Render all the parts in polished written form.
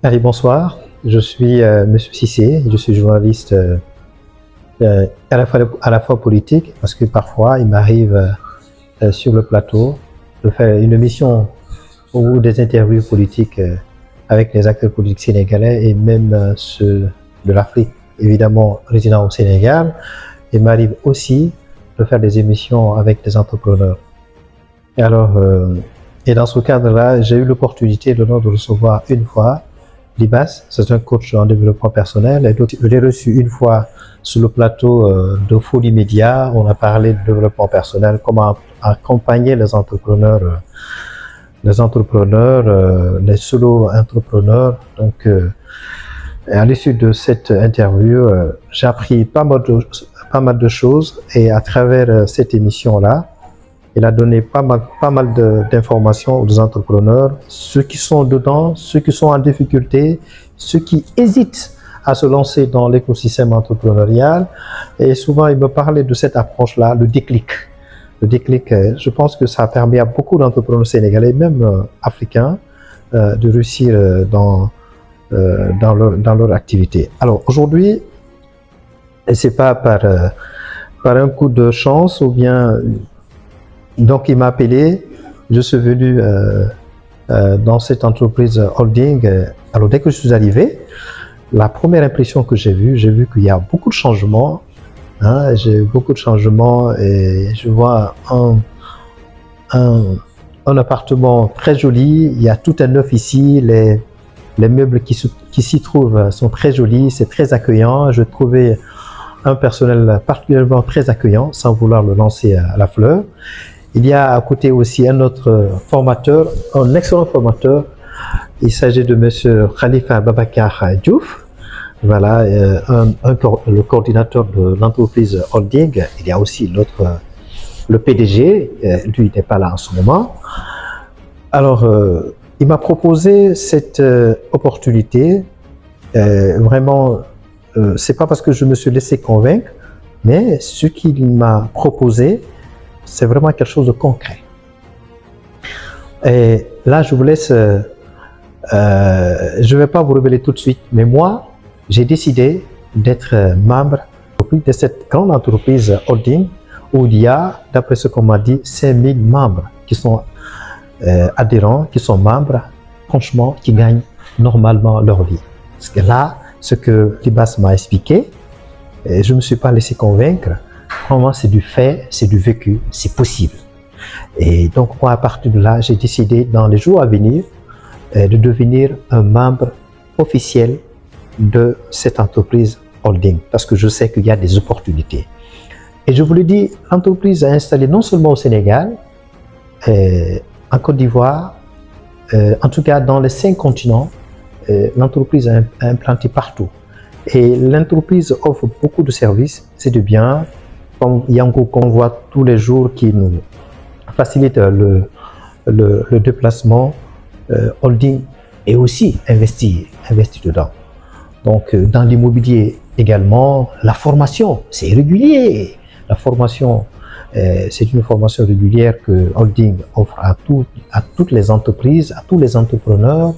Allez, bonsoir. Je suis Monsieur Cissé, je suis journaliste à la fois politique, parce que parfois il m'arrive sur le plateau de faire une émission ou des interviews politiques avec les acteurs politiques sénégalais et même ceux de l'Afrique, évidemment résidant au Sénégal. Il m'arrive aussi de faire des émissions avec des entrepreneurs. Et alors, et dans ce cadre-là, j'ai eu l'opportunité de recevoir une fois Libas, c'est un coach en développement personnel, et je l'ai reçu une fois sur le plateau de Folie Média. On a parlé de développement personnel, comment accompagner les entrepreneurs, les solo-entrepreneurs. Donc, à l'issue de cette interview, j'ai appris pas mal de choses, et à travers cette émission-là, il a donné pas mal d'informations aux entrepreneurs, ceux qui sont dedans, ceux qui sont en difficulté, ceux qui hésitent à se lancer dans l'écosystème entrepreneurial. Et souvent, il me parlait de cette approche-là, le déclic. Le déclic, je pense que ça permet à beaucoup d'entrepreneurs sénégalais, même africains, de réussir dans leur activité. Alors aujourd'hui, c'est pas par un coup de chance ou bien... Donc il m'a appelé, je suis venu dans cette entreprise holding. Alors dès que je suis arrivé, la première impression que j'ai vue qu'il y a beaucoup de changements. Hein, j'ai eu beaucoup de changements et je vois un appartement très joli. Il y a tout un neuf ici. Les meubles qui s'y trouvent sont très jolis, c'est très accueillant. Je trouvais un personnel particulièrement très accueillant, sans vouloir le lancer à la fleur. Il y a à côté aussi un autre formateur, un excellent formateur. Il s'agit de Monsieur Khalifa Babacar Diouf. Voilà, le coordinateur de l'entreprise holding. Il y a aussi le PDG. Lui, il n'est pas là en ce moment. Alors, il m'a proposé cette opportunité. Vraiment, c'est pas parce que je me suis laissé convaincre, mais ce qu'il m'a proposé, c'est vraiment quelque chose de concret. Et là, je vous laisse, je ne vais pas vous révéler tout de suite, mais moi, j'ai décidé d'être membre de cette grande entreprise holding où il y a, d'après ce qu'on m'a dit, 5000 membres qui sont adhérents, qui sont membres, franchement, qui gagnent normalement leur vie. Parce que là, ce que Libas m'a expliqué, je ne me suis pas laissé convaincre. Vraiment, c'est du fait, c'est du vécu, c'est possible. Et donc, moi, à partir de là, j'ai décidé, dans les jours à venir, de devenir un membre officiel de cette entreprise holding, parce que je sais qu'il y a des opportunités. Et je vous le dis, l'entreprise est installée non seulement au Sénégal, en Côte d'Ivoire, en tout cas dans les 5 continents, l'entreprise est implantée partout. Et l'entreprise offre beaucoup de services, c'est de bien. Comme Yango qu'on voit tous les jours qui nous facilite le déplacement, holding est aussi investi dedans. Donc dans l'immobilier également, la formation, c'est régulier. La formation, c'est une formation régulière que holding offre à toutes les entreprises, à tous les entrepreneurs,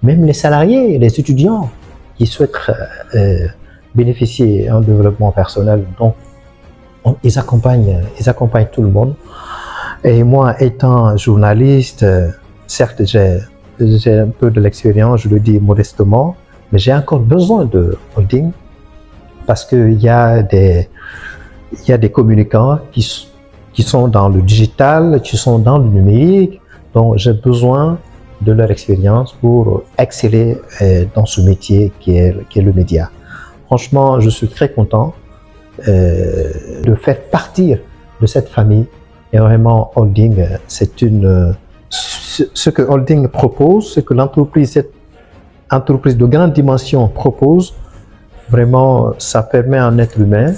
même les salariés, les étudiants qui souhaitent bénéficier d'un développement personnel. Donc ils accompagnent tout le monde. Et moi, étant journaliste, certes, j'ai un peu de l'expérience, je le dis modestement, mais j'ai encore besoin de holding parce qu'il y a des communicants qui sont dans le digital, qui sont dans le numérique, donc j'ai besoin de leur expérience pour exceller dans ce métier qui est le média. Franchement, je suis très content de faire partir de cette famille. Et vraiment, holding, c'est ce que holding propose, ce que cette entreprise de grande dimension propose. Vraiment, ça permet à un être humain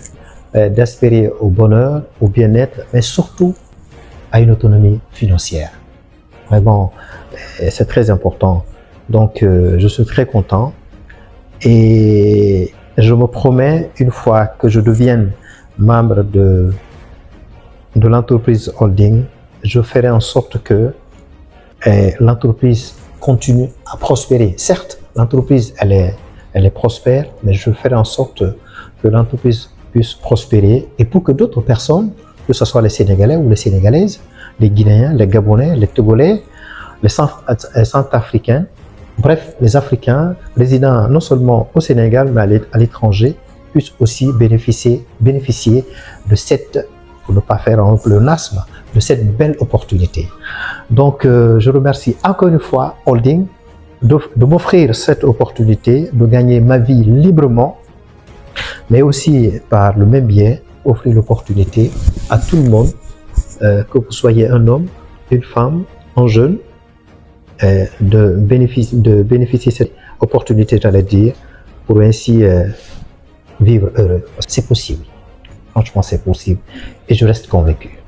d'aspirer au bonheur, au bien-être, mais surtout à une autonomie financière. Vraiment, c'est très important. Donc, je suis très content. Et je me promets, une fois que je devienne membre de l'entreprise holding, je ferai en sorte que l'entreprise continue à prospérer. Certes, l'entreprise, elle est prospère, mais je ferai en sorte que l'entreprise puisse prospérer et pour que d'autres personnes, que ce soit les Sénégalais ou les Sénégalaises, les Guinéens, les Gabonais, les Togolais, les Centrafricains, bref, les Africains résidant non seulement au Sénégal, mais à l'étranger, puissent aussi bénéficier de cette, pour ne pas faire un pléonasme, de cette belle opportunité. Donc, je remercie encore une fois Holding de m'offrir cette opportunité de gagner ma vie librement, mais aussi par le même biais, offrir l'opportunité à tout le monde, que vous soyez un homme, une femme, un jeune, de bénéficier de cette opportunité, j'allais dire, pour ainsi vivre heureux. C'est possible. Franchement, c'est possible. Et je reste convaincu.